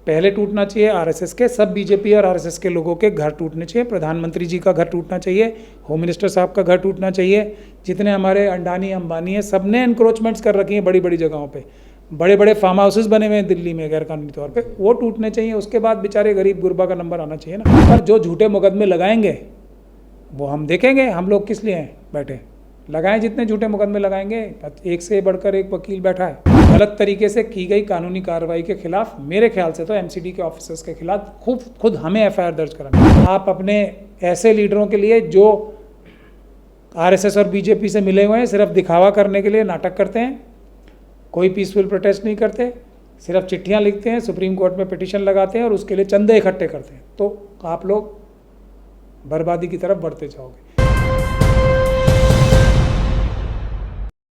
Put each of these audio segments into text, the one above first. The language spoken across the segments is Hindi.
पहले टूटना चाहिए आरएसएस के, सब बीजेपी और आरएसएस के लोगों के घर टूटने चाहिए, प्रधानमंत्री जी का घर टूटना चाहिए, होम मिनिस्टर साहब का घर टूटना चाहिए, जितने हमारे अंडानी अंबानी है सब ने एनक्रोचमेंट्स कर रखी हैं बड़ी बड़ी जगहों पे, बड़े बड़े फार्म हाउसेस बने हुए हैं दिल्ली में गैरकानूनी तौर पे, वो टूटने चाहिए। उसके बाद बेचारे गरीब गुरबा का नंबर आना चाहिए ना। पर जो झूठे मुकदमे लगाएंगे वो हम देखेंगे, हम लोग किस लिए हैं बैठे, लगाएं जितने झूठे मुकदमे लगाएंगे, एक से बढ़कर एक वकील बैठा है। गलत तरीके से की गई कानूनी कार्रवाई के खिलाफ मेरे ख्याल से तो एमसीडी के ऑफिसर्स के खिलाफ खुद हमें एफआईआर दर्ज करानी। आप अपने ऐसे लीडरों के लिए जो आरएसएस और बीजेपी से मिले हुए हैं, सिर्फ दिखावा करने के लिए नाटक करते हैं, कोई पीसफुल प्रोटेस्ट नहीं करते, सिर्फ चिट्ठियां लिखते हैं, सुप्रीम कोर्ट में पिटीशन लगाते हैं और उसके लिए चंदे इकट्ठे करते हैं, तो आप लोग बर्बादी की तरफ बढ़ते जाओगे।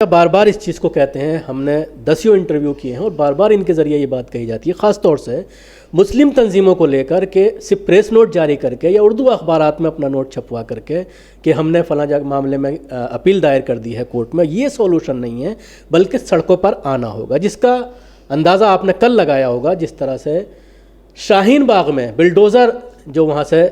बार बार इस चीज़ को कहते हैं, हमने दसियों इंटरव्यू किए हैं और बार बार इनके ज़रिए ये बात कही जाती है, ख़ास तौर से मुस्लिम तंजीमों को लेकर के सिर्फ प्रेस नोट जारी करके या उर्दू अखबारात में अपना नोट छपवा करके कि हमने फला जगह मामले में अपील दायर कर दी है कोर्ट में, ये सॉल्यूशन नहीं है, बल्कि सड़कों पर आना होगा, जिसका अंदाज़ा आपने कल लगाया होगा। जिस तरह से शाहीन बाग में बिल्डोज़र जो वहाँ से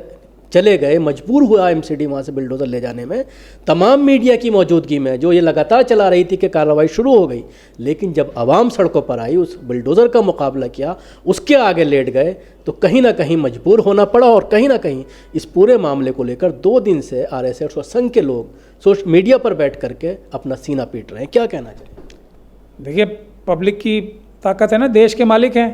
चले गए, मजबूर हुआ एमसीडी वहाँ से बिल्डोज़र ले जाने में, तमाम मीडिया की मौजूदगी में जो ये लगातार चला रही थी कि कार्रवाई शुरू हो गई, लेकिन जब आवाम सड़कों पर आई, उस बिल्डोज़र का मुकाबला किया, उसके आगे लेट गए, तो कहीं ना कहीं मजबूर होना पड़ा। और कहीं ना कहीं इस पूरे मामले को लेकर 2 दिन से आरएसएस और संघ के लोग सोशल मीडिया पर बैठ करके अपना सीना पीट रहे हैं, क्या कहना चाहिए? देखिए, पब्लिक की ताकत है ना, देश के मालिक हैं,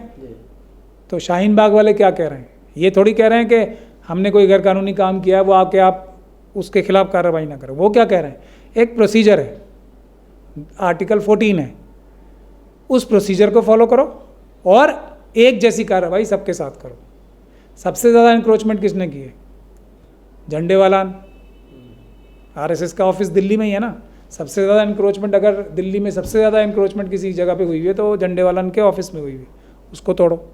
तो शाहीन बाग वाले क्या कह रहे हैं? ये थोड़ी कह रहे हैं कि हमने कोई गैरकानूनी काम किया है, वो आके आप उसके खिलाफ कार्रवाई ना करो। वो क्या कह रहे हैं? एक प्रोसीजर है, आर्टिकल 14 है, उस प्रोसीजर को फॉलो करो और एक जैसी कार्रवाई सबके साथ करो। सबसे ज़्यादा इंक्रोचमेंट किसने की है? झंडेवालान, आरएसएस का ऑफिस दिल्ली में ही है ना। सबसे ज़्यादा इंक्रोचमेंट अगर दिल्ली में सबसे ज़्यादा इंक्रोचमेंट किसी जगह पे हुई है तो झंडेवालान के ऑफिस में हुई है, उसको तोड़ो।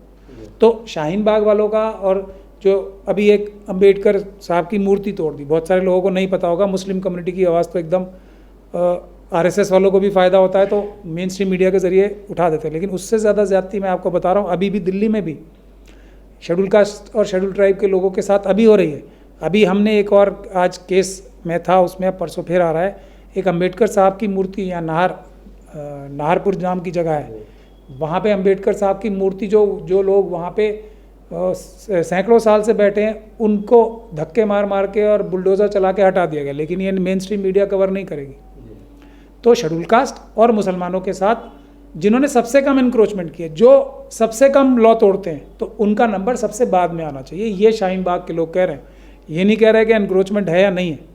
तो शाहीन बाग वालों का, और जो अभी एक अंबेडकर साहब की मूर्ति तोड़ दी, बहुत सारे लोगों को नहीं पता होगा, मुस्लिम कम्युनिटी की आवाज़ तो एकदम आरएसएस वालों को भी फ़ायदा होता है तो मेन स्ट्रीम मीडिया के ज़रिए उठा देते हैं, लेकिन उससे ज़्यादा ज़्यादती मैं आपको बता रहा हूँ अभी भी दिल्ली में भी शेड्यूल कास्ट और शेड्यूल ट्राइब के लोगों के साथ अभी हो रही है। अभी हमने एक और आज केस में था, उसमें अब परसों फिर आ रहा है, एक अंबेडकर साहब की मूर्ति यहाँ नाहरपुर नाम की जगह है, वहाँ पे अंबेडकर साहब की मूर्ति जो लोग वहाँ पे सैकड़ों साल से बैठे हैं, उनको धक्के मार मार के और बुलडोज़र चला के हटा दिया गया, लेकिन ये मेन स्ट्रीम मीडिया कवर नहीं करेगी। तो शेड्यूल कास्ट और मुसलमानों के साथ जिन्होंने सबसे कम इंक्रोचमेंट किए, जो सबसे कम लॉ तोड़ते हैं, तो उनका नंबर सबसे बाद में आना चाहिए। ये शाहीन बाग के लोग कह रहे हैं, ये नहीं कह रहे कि इंक्रोचमेंट है या नहीं है।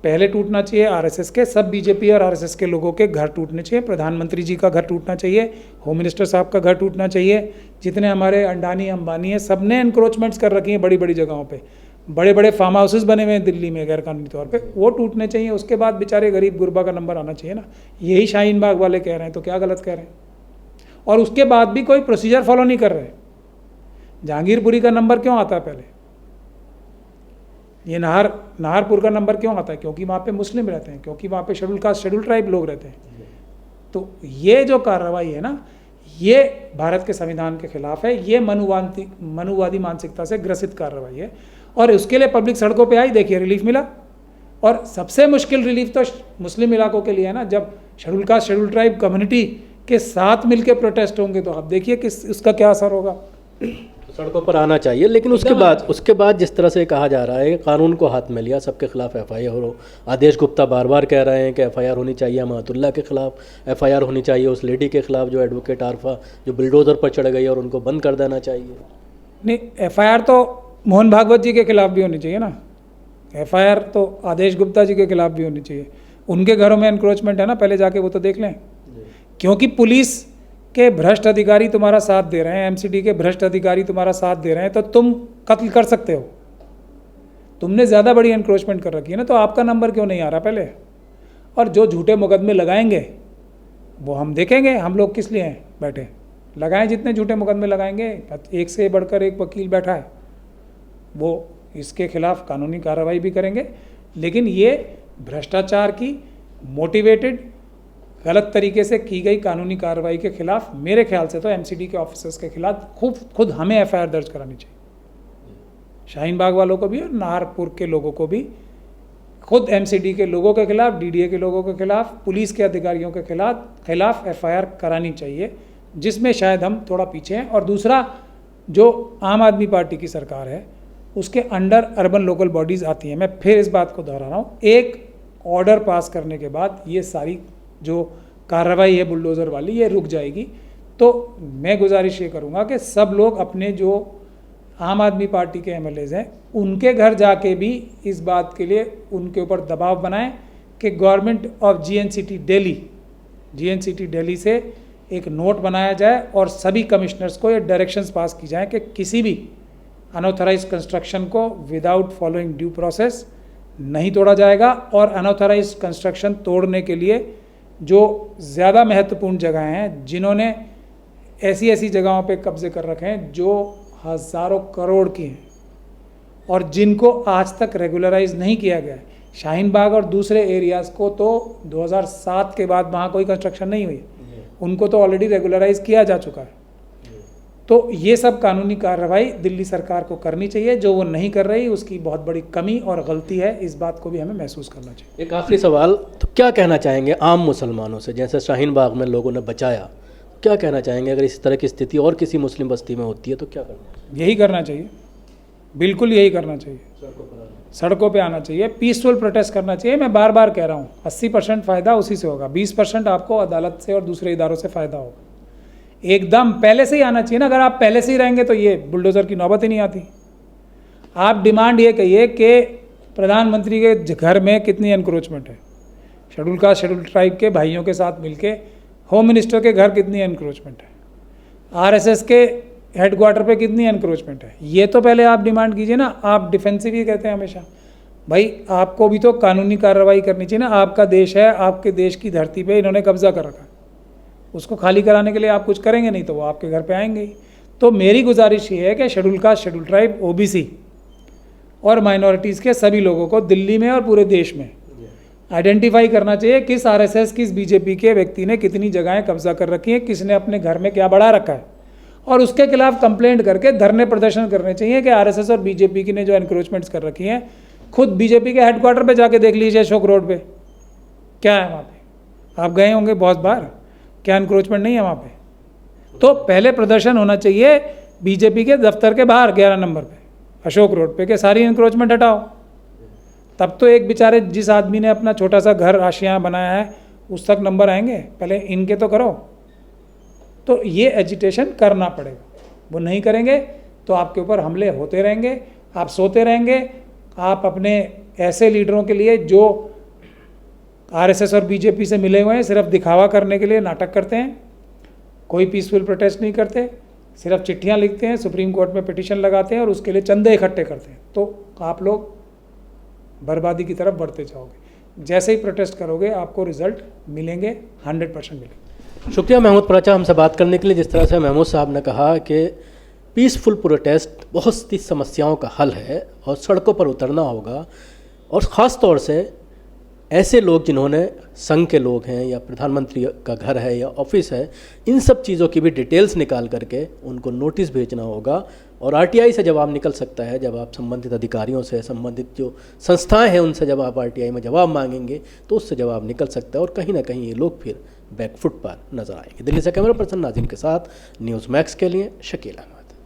पहले टूटना चाहिए आरएसएस के, सब बीजेपी और आरएसएस के लोगों के घर टूटने चाहिए, प्रधानमंत्री जी का घर टूटना चाहिए, होम मिनिस्टर साहब का घर टूटना चाहिए, जितने हमारे अंडानी अंबानी है सब ने एनक्रोचमेंट्स कर रखी हैं बड़ी बड़ी जगहों पे, बड़े बड़े फार्म हाउसेस बने हुए हैं दिल्ली में गैरकानूनी तौर पे, वो टूटने चाहिए। उसके बाद बेचारे गरीब गुरबा का नंबर आना चाहिए ना। यही शाहीन बाग वाले कह रहे हैं, तो क्या गलत कह रहे हैं? और उसके बाद भी कोई प्रोसीजर फॉलो नहीं कर रहे। जहांगीरपुरी का नंबर क्यों आता है पहले? ये नाहरपुर का नंबर क्यों आता है? क्योंकि वहाँ पे मुस्लिम रहते हैं, क्योंकि वहाँ पे शेड्यूल कास्ट शेड्यूल ट्राइब लोग रहते हैं। तो ये जो कार्रवाई है ना, ये भारत के संविधान के खिलाफ है, ये मनुवादी मानसिकता से ग्रसित कार्रवाई है, और उसके लिए पब्लिक सड़कों पे आई, देखिए रिलीफ मिला। और सबसे मुश्किल रिलीफ तो मुस्लिम इलाकों के लिए है ना, जब schedule caste schedule tribe community के साथ मिलकर प्रोटेस्ट होंगे, तो आप देखिए कि उसका क्या असर होगा। सड़कों पर आना चाहिए, लेकिन उसके बाद जिस तरह से कहा जा रहा है कानून को हाथ में लिया, सबके खिलाफ एफआईआर हो। आदेश गुप्ता बार बार कह रहे हैं कि एफआईआर होनी चाहिए अमातुल्लाह के खिलाफ, एफआईआर होनी चाहिए उस लेडी के खिलाफ जो एडवोकेट आरफा जो बुलडोज़र पर चढ़ गई, और उनको बंद कर देना चाहिए। नहीं, एफआईआर तो मोहन भागवत जी के खिलाफ भी होनी चाहिए ना। एफआईआर तो आदेश गुप्ता जी के खिलाफ भी होनी चाहिए। उनके घरों में एनक्रोचमेंट है ना, पहले जाके वो तो देख लें। क्योंकि पुलिस के भ्रष्ट अधिकारी तुम्हारा साथ दे रहे हैं, एमसीडी के भ्रष्ट अधिकारी तुम्हारा साथ दे रहे हैं, तो तुम कत्ल कर सकते हो। तुमने ज़्यादा बड़ी एनक्रोचमेंट कर रखी है ना, तो आपका नंबर क्यों नहीं आ रहा पहले? और जो झूठे मुकदमे लगाएंगे वो हम देखेंगे, हम लोग किस लिए हैं बैठे, लगाएं जितने झूठे मुकदमे लगाएंगे, एक से बढ़कर एक वकील बैठा है, वो इसके खिलाफ कानूनी कार्रवाई भी करेंगे। लेकिन ये भ्रष्टाचार की मोटिवेटेड गलत तरीके से की गई कानूनी कार्रवाई के खिलाफ मेरे ख्याल से तो एमसीडी के ऑफिसर्स के खिलाफ खुद हमें एफआईआर दर्ज करानी चाहिए, शाहीन बाग वालों को भी और नाहरपुर के लोगों को भी, खुद एमसीडी के लोगों के खिलाफ, डीडीए के लोगों के खिलाफ, पुलिस के अधिकारियों के खिलाफ एफआईआर करानी चाहिए, जिसमें शायद हम थोड़ा पीछे हैं। और दूसरा, जो आम आदमी पार्टी की सरकार है उसके अंडर अर्बन लोकल बॉडीज़ आती हैं। मैं फिर इस बात को दोहरा रहा हूँ, एक ऑर्डर पास करने के बाद ये सारी जो कार्रवाई है बुलडोज़र वाली ये रुक जाएगी। तो मैं गुजारिश ये करूँगा कि सब लोग अपने जो आम आदमी पार्टी के एमएलएज हैं उनके घर जाके भी इस बात के लिए उनके ऊपर दबाव बनाएं कि गवर्नमेंट ऑफ जीएनसीटी दिल्ली से एक नोट बनाया जाए और सभी कमिश्नर्स को ये डायरेक्शंस पास की जाएं कि किसी भी अनऑथराइज कंस्ट्रक्शन को विदाउट फॉलोइंग ड्यू प्रोसेस नहीं तोड़ा जाएगा। और अनऑथराइज कंस्ट्रक्शन तोड़ने के लिए जो ज़्यादा महत्वपूर्ण जगहें हैं, जिन्होंने ऐसी जगहों पे कब्जे कर रखे हैं जो हज़ारों करोड़ की हैं और जिनको आज तक रेगुलराइज नहीं किया गया है, शाहीन बाग और दूसरे एरियाज़ को तो 2007 के बाद वहाँ कोई कंस्ट्रक्शन नहीं हुई, उनको तो ऑलरेडी रेगुलराइज किया जा चुका है। तो ये सब कानूनी कार्रवाई दिल्ली सरकार को करनी चाहिए, जो वो नहीं कर रही उसकी बहुत बड़ी कमी और गलती है, इस बात को भी हमें महसूस करना चाहिए। एक आखिरी सवाल, तो क्या कहना चाहेंगे आम मुसलमानों से, जैसे शाहीन बाग में लोगों ने बचाया, क्या कहना चाहेंगे अगर इस तरह की स्थिति और किसी मुस्लिम बस्ती में होती है तो क्या करना चाहिए? यही करना चाहिए, बिल्कुल यही करना चाहिए, सड़कों पे आना चाहिए, पीसफुल प्रोटेस्ट करना चाहिए। मैं बार बार कह रहा हूँ 80% फ़ायदा उसी से होगा, 20% आपको अदालत से और दूसरे इदारों से फ़ायदा होगा। एकदम पहले से ही आना चाहिए ना, अगर आप पहले से ही रहेंगे तो ये बुलडोज़र की नौबत ही नहीं आती। आप डिमांड ये कहिए कि प्रधानमंत्री के घर में कितनी एनक्रोचमेंट है, शेड्यूल कास्ट शेड्यूल ट्राइब के भाइयों के साथ मिलके होम मिनिस्टर के घर कितनी एनक्रोचमेंट है, आरएसएस के हेडक्वार्टर पे कितनी एनक्रोचमेंट है, ये तो पहले आप डिमांड कीजिए ना। आप डिफेंसिव ही कहते हैं हमेशा, भाई आपको भी तो कानूनी कार्रवाई करनी चाहिए ना। आपका देश है, आपके देश की धरती पे इन्होंने कब्जा कर रखा है, उसको खाली कराने के लिए आप कुछ करेंगे नहीं तो वो आपके घर पे आएंगे ही। तो मेरी गुजारिश ये है कि schedule caste schedule tribe, OBC और माइनॉरिटीज़ के सभी लोगों को दिल्ली में और पूरे देश में आइडेंटिफाई करना चाहिए किस आरएसएस किस बीजेपी के व्यक्ति ने कितनी जगहें कब्जा कर रखी हैं, किसने अपने घर में क्या बढ़ा रखा है, और उसके खिलाफ कंप्लेंट करके धरने प्रदर्शन करने चाहिए कि आरएसएस और बीजेपी की ने जो एनक्रोचमेंट्स कर रखी हैं। खुद बीजेपी के हेडक्वार्टर पे जाके देख लीजिए, अशोक रोड पे क्या है वहाँ पे, आप गए होंगे बहुत बार, क्या एनक्रोचमेंट नहीं है वहाँ पे। तो पहले प्रदर्शन होना चाहिए बीजेपी के दफ्तर के बाहर 11 नंबर पे अशोक रोड पे, कि सारी एनक्रोचमेंट हटाओ। तब तो एक बेचारे जिस आदमी ने अपना छोटा सा घर आशियाँ बनाया है उस तक नंबर आएंगे, पहले इनके तो करो। तो ये एजिटेशन करना पड़ेगा, वो नहीं करेंगे तो आपके ऊपर हमले होते रहेंगे, आप सोते रहेंगे। आप अपने ऐसे लीडरों के लिए जो आरएसएस और बीजेपी से मिले हुए हैं, सिर्फ दिखावा करने के लिए नाटक करते हैं, कोई पीसफुल प्रोटेस्ट नहीं करते, सिर्फ चिट्ठियाँ लिखते हैं, सुप्रीम कोर्ट में पिटीशन लगाते हैं और उसके लिए चंदे इकट्ठे करते हैं, तो आप लोग बर्बादी की तरफ बढ़ते जाओगे। जैसे ही प्रोटेस्ट करोगे आपको रिजल्ट मिलेंगे, 100% मिलेंगे। शुक्रिया महमूद पराचा हमसे बात करने के लिए। जिस तरह से महमूद साहब ने कहा कि पीसफुल प्रोटेस्ट बहुत सी समस्याओं का हल है और सड़कों पर उतरना होगा, और ख़ास तौर से ऐसे लोग जिन्होंने संघ के लोग हैं या प्रधानमंत्री का घर है या ऑफिस है, इन सब चीज़ों की भी डिटेल्स निकाल करके उनको नोटिस भेजना होगा। और आरटीआई से जवाब निकल सकता है जब आप संबंधित अधिकारियों से, संबंधित जो संस्थाएं हैं उनसे जब आप आरटीआई में जवाब मांगेंगे तो उससे जवाब निकल सकता है, और कहीं ना कहीं ये लोग फिर बैकफुट पर नजर आएंगे। दिल्ली से कैमरा पर्सन नाजिम के साथ न्यूज़ मैक्स के लिए शकील अहमद।